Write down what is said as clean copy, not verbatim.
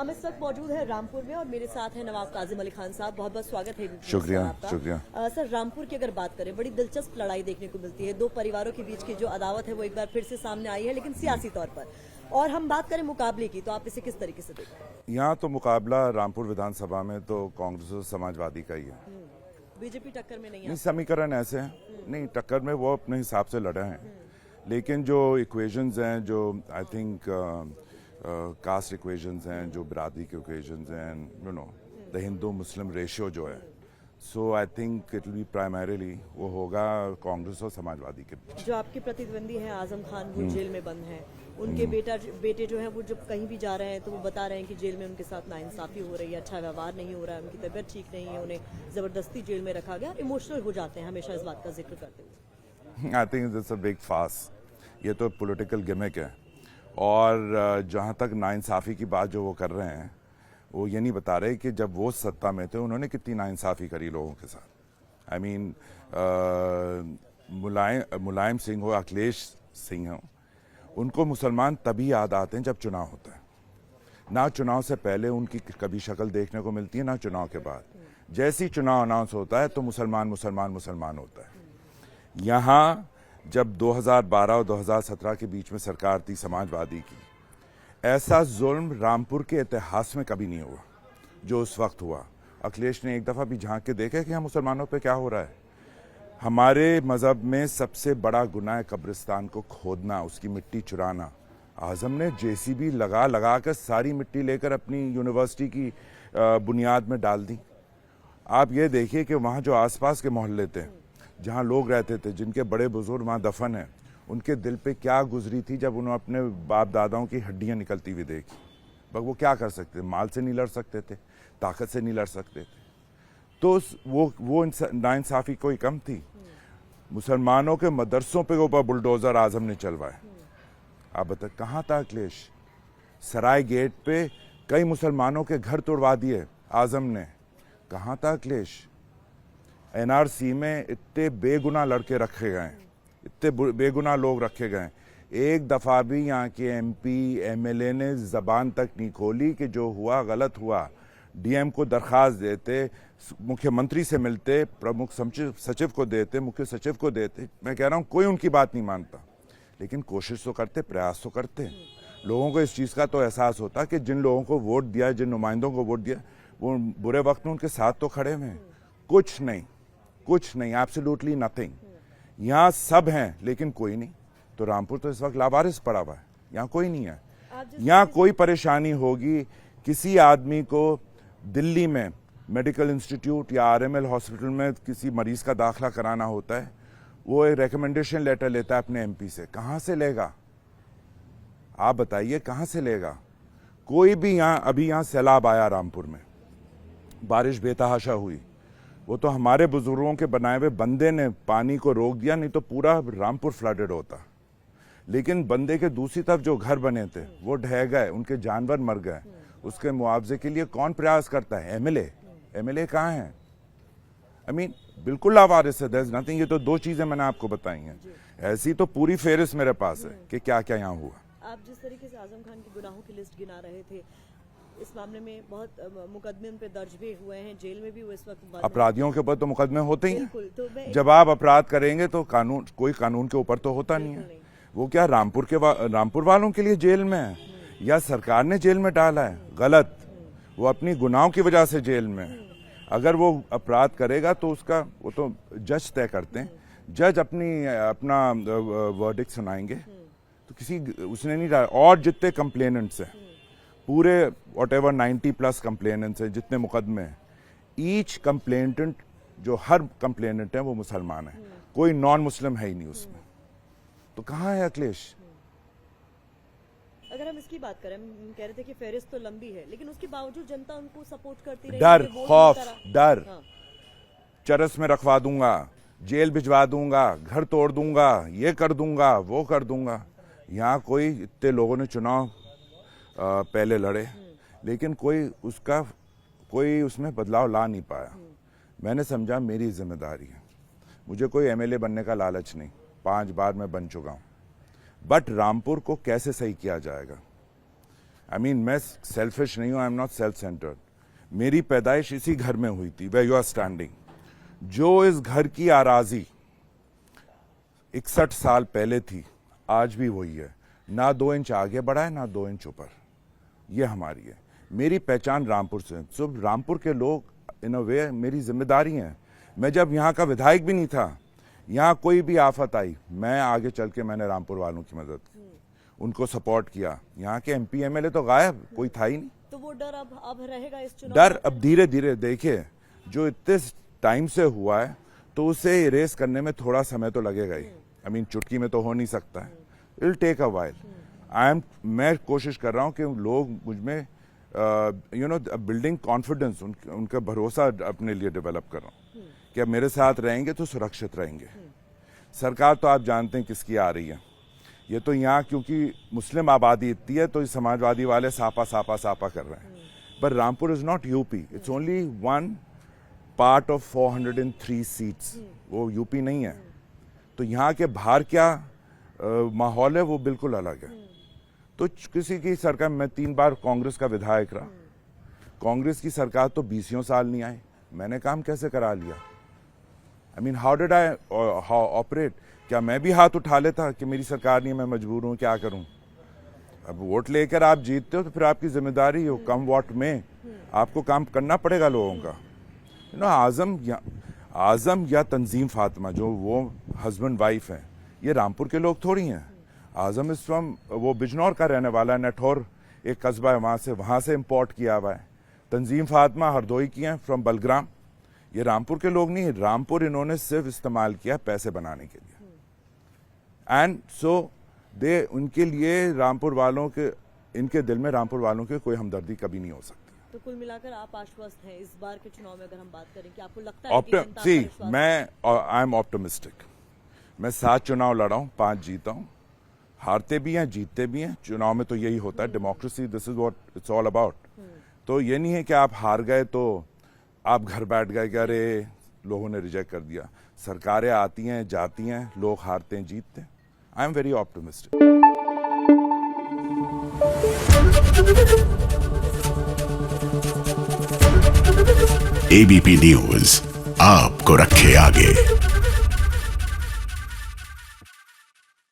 हम इस वक्त मौजूद हैं रामपुर में और मेरे साथ हैं नवाब काजिम अली खान साहब। बहुत बहुत स्वागत है। शुक्रिया शुक्रिया। सर, रामपुर की अगर बात करें, बड़ी दिलचस्प लड़ाई देखने को मिलती है। दो परिवारों के बीच की जो अदावत है वो एक बार फिर से सामने आई है, लेकिन सियासी तौर पर। और हम बात करें मुकाबले की, तो आप इसे किस तरीके से देखते हैं? यहाँ तो मुकाबला रामपुर विधानसभा में तो कांग्रेस और समाजवादी का ही है। बीजेपी टक्कर में नहीं नहीं, है। समीकरण ऐसे हैं, नहीं टक्कर में वो अपने हिसाब से लड़े हैं, लेकिन जो इक्वेशंस हैं, जो आई थिंक कास्ट इक्वेशंस हैं, जो बिरादरी के इक्वेशंस हैं, you know the Hindu Muslim ratio जो है, so I think it will be primarily वो होगा कांग्रेस और समाजवादी के बीच। जो आपके प्रतिद्वंदी हैं आजम खान, वो जेल में बंद हैं। उनके बेटे जो हैं वो जब कहीं भी जा रहे हैं तो वो बता रहे हैं कि जेल में उनके साथ नाइंसाफी हो रही है, अच्छा व्यवहार नहीं हो रहा है, उनकी तबीयत ठीक नहीं है, उन्हें जबरदस्ती जेल में रखा गया। इमोशनल हो जाते हैं हमेशा इस बात का जिक्र करते हुए। I think it's a big फास। ये तो पॉलिटिकल गिमिक है। और जहाँ तक नाइंसाफ़ी की बात जो वो कर रहे हैं, वो ये नहीं बता रहे कि जब वो सत्ता में थे उन्होंने कितनी नाइंसाफ़ी करी लोगों के साथ। आई मीन मुलायम सिंह हो, अखिलेश सिंह हो, उनको मुसलमान तभी याद आते हैं जब चुनाव होता है। ना चुनाव से पहले उनकी कभी शक्ल देखने को मिलती है, ना चुनाव के बाद। जैसे ही चुनाव अनाउंस होता है तो मुसलमान मुसलमान मुसलमान होता है। यहाँ जब 2012 और 2017 के बीच में सरकार थी समाजवादी की, ऐसा जुल्म रामपुर के इतिहास में कभी नहीं हुआ जो उस वक्त हुआ। अखिलेश ने एक दफ़ा भी झांक के देखा कि हम मुसलमानों पे क्या हो रहा है। हमारे मज़हब में सबसे बड़ा गुनाह है कब्रिस्तान को खोदना, उसकी मिट्टी चुराना। आज़म ने जेसीबी लगा कर सारी मिट्टी लेकर अपनी यूनिवर्सिटी की बुनियाद में डाल दी। आप ये देखिए कि वहाँ जो आसपास के मोहल्ले थे, जहाँ लोग रहते थे, जिनके बड़े बुजुर्ग वहाँ दफन हैं, उनके दिल पे क्या गुजरी थी जब उन्होंने अपने बाप दादाओं की हड्डियाँ निकलती हुई देखी। बस वो क्या कर सकते थे? माल से नहीं लड़ सकते थे, ताकत से नहीं लड़ सकते थे। तो वो नाइंसाफ़ी कोई कम थी? मुसलमानों के मदरसों पे ऊपर बुलडोज़र आज़म ने चलवाए। आप बताए कहाँ था अखिलेश? सराय गेट पे कई मुसलमानों के घर तोड़वा दिए आज़म ने। कहाँ था अखिलेश? एनआरसी में इतने बेगुनाह लड़के रखे गए, इतने बेगुनाह लोग रखे गए। एक दफ़ा भी यहाँ के एमपी एमएलए ने ज़बान तक नहीं खोली कि जो हुआ गलत हुआ। डीएम को दरख्वास्त देते, मुख्यमंत्री से मिलते, प्रमुख सचिव को देते, मुख्य सचिव को देते। मैं कह रहा हूँ कोई उनकी बात नहीं मानता, लेकिन कोशिश तो करते, प्रयास तो करते। लोगों को इस चीज़ का तो एहसास होता कि जिन लोगों को वोट दिया, जिन नुमाइंदों को वोट दिया, वो बुरे वक्त में उनके साथ तो खड़े हुए हैं। कुछ नहीं, एब्सोल्युटली नथिंग। यहाँ सब हैं लेकिन कोई नहीं। तो रामपुर तो इस वक्त लावारिस पड़ा हुआ है, यहाँ कोई नहीं है। यहाँ कोई परेशानी होगी, किसी आदमी को दिल्ली में मेडिकल इंस्टीट्यूट या आरएमएल हॉस्पिटल में किसी मरीज का दाखिला कराना होता है, वो एक रिकमेंडेशन लेटर लेता है अपने एमपी से। कहाँ से लेगा? आप बताइए कहाँ से लेगा? कोई भी अभी यहाँ सैलाब आया रामपुर में, बारिश बेतहाशा हुई, वो तो हमारे बुजुर्गों के बनाए हुए बंदे ने पानी को रोक दिया, नहीं तो पूरा रामपुर फ्लडेड होता। लेकिन बंदे के दूसरी तरफ जो घर बने थे वो ढह गए, उनके जानवर मर गए। उसके मुआवजे के लिए कौन प्रयास करता है? एमएलए कहाँ है? आई मीन बिल्कुल लावारिस है, देयर इज नथिंग। ये तो दो चीजें मैंने आपको बताई हैं, ऐसी तो पूरी फेहरिस्त मेरे पास है कि क्या क्या यहाँ हुआ। आप जिस तरीके से आजम खान की गुनाहों की लिस्ट गिना रहे थे, इस मामले में बहुत मुकदमे उन पे दर्ज भी हुए हैं, जेल में भी वो इस वक्त। अपराधियों के ऊपर तो मुकदमे होते ही हैं। तो जब आप अपराध करेंगे तो कोई कानून के ऊपर तो होता नहीं है। वो क्या रामपुर वालों के लिए जेल में है या सरकार ने जेल में डाला है? गलत। वो अपनी गुनाहों की वजह से जेल में है। अगर वो अपराध करेगा तो उसका वो तो जज तय करते हैं। जज अपना वर्डिक्ट सुनाएंगे। तो उसने नहीं डाला। और जितने कंप्लेनेंट्स हैं, पूरे व्हाटएवर 90+ कंप्लेनेंट्स हैं, जितने मुकदमे हैं, ईच कंप्लेनेंट जो हर कंप्लेनेंट है वो मुसलमान है, कोई नॉन मुस्लिम है ही नहीं उसमें। तो कहाँ है अखिलेश? अगर हम इसकी बात करें, हम कह रहे थे कि फेहरिस्त तो लंबी है, लेकिन उसके बावजूद जनता उनको सपोर्ट करती रही। डर, खौफ, डर। हाँ। चरस में रखवा दूंगा, जेल भिजवा दूंगा, घर तोड़ दूंगा, ये कर दूंगा, वो कर दूंगा। यहाँ कोई, इतने लोगों ने चुनाव पहले लड़े, लेकिन कोई उसमें बदलाव ला नहीं पाया। मैंने समझा मेरी जिम्मेदारी है। मुझे कोई एमएलए बनने का लालच नहीं, 5 बार मैं बन चुका हूँ। बट रामपुर को कैसे सही किया जाएगा? मैं सेल्फिश नहीं हूं, I am not self centred. मेरी पैदाइश इसी घर में हुई थी, वेयर यू आर स्टैंडिंग। जो इस घर की आराजी 61 साल पहले थी, आज भी वही है। ना 2 इंच आगे बढ़ा है, ना 2 इंच ऊपर। ये हमारी है। मेरी पहचान रामपुर से। सो रामपुर के लोग इन अ वे मेरी जिम्मेदारी हैं। मैं जब यहाँ का विधायक भी नहीं था, यहाँ कोई भी आफत आई, मैं आगे चल के मैंने रामपुर वालों की मदद की, उनको सपोर्ट किया। यहाँ के MP MLA तो गायब, कोई था ही नहीं। तो वो डर अब रहेगा इस चुनाव डर में? अब धीरे धीरे, देखिए जो इतने टाइम से हुआ है तो उसे इरेज करने में थोड़ा समय तो लगेगा ही। चुटकी में तो हो नहीं सकता है। It will take a while. मैं कोशिश कर रहा हूं कि लोग मुझ में बिल्डिंग कॉन्फिडेंस, उनका भरोसा अपने लिए डेवलप कर रहा हूं कि अब मेरे साथ रहेंगे तो सुरक्षित रहेंगे। सरकार तो आप जानते हैं किसकी आ रही है। ये तो यहाँ क्योंकि मुस्लिम आबादी इतनी है तो समाजवादी वाले सापा सापा सापा कर रहे हैं। पर Rampur is not UP, it's only 1 part of 403 seats. वो यूपी नहीं है। तो यहाँ के बाहर क्या माहौल है वो बिल्कुल अलग है। तो किसी की सरकार, मैं 3 बार कांग्रेस का विधायक रहा, कांग्रेस की सरकार तो 20 साल नहीं आई, मैंने काम कैसे करा लिया? How did I operate? क्या मैं भी हाथ उठा लेता कि मेरी सरकार नहीं है, मैं मजबूर हूं, क्या करूं? अब वोट लेकर आप जीतते हो तो फिर आपकी जिम्मेदारी हो, कम वोट में आपको काम करना पड़ेगा लोगों का। आजम या तंजीम फातिमा जो वो हस्बैंड वाइफ हैं, ये रामपुर के लोग थोड़ी हैं। आजम इज फ्रॉम, वो बिजनौर का रहने वाला है, नठौर एक कस्बा है, वहां से इंपोर्ट किया हुआ है। तंजीम फातिमा हरदोई की हैं, फ्रॉम बलग्राम। ये रामपुर के लोग नहीं, रामपुर इन्होंने सिर्फ इस्तेमाल किया पैसे बनाने के लिए। एंड सो दे, उनके लिए रामपुर वालों के, इनके दिल में रामपुर वालों के कोई हमदर्दी कभी नहीं हो सकती। तो कुल मिलाकर आप आश्वस्त हैं इस बार के चुनाव में? अगर हम बात करें कि आपको लगता है कि जनता का विश्वास? I am optimistic. मैं 7 चुनाव लड़ा हूं, 5 जीता हूं। हारते भी हैं, जीतते भी हैं। चुनाव में तो यही होता है, democracy, this is what it's all about. तो ये नहीं है कि आप हार गए तो आप घर बैठ गए कि अरे लोगों ने रिजेक्ट कर दिया। सरकारें आती हैं, जाती हैं, लोग हारते हैं, जीतते हैं। I am very optimistic. ABP news आपको रखे आगे।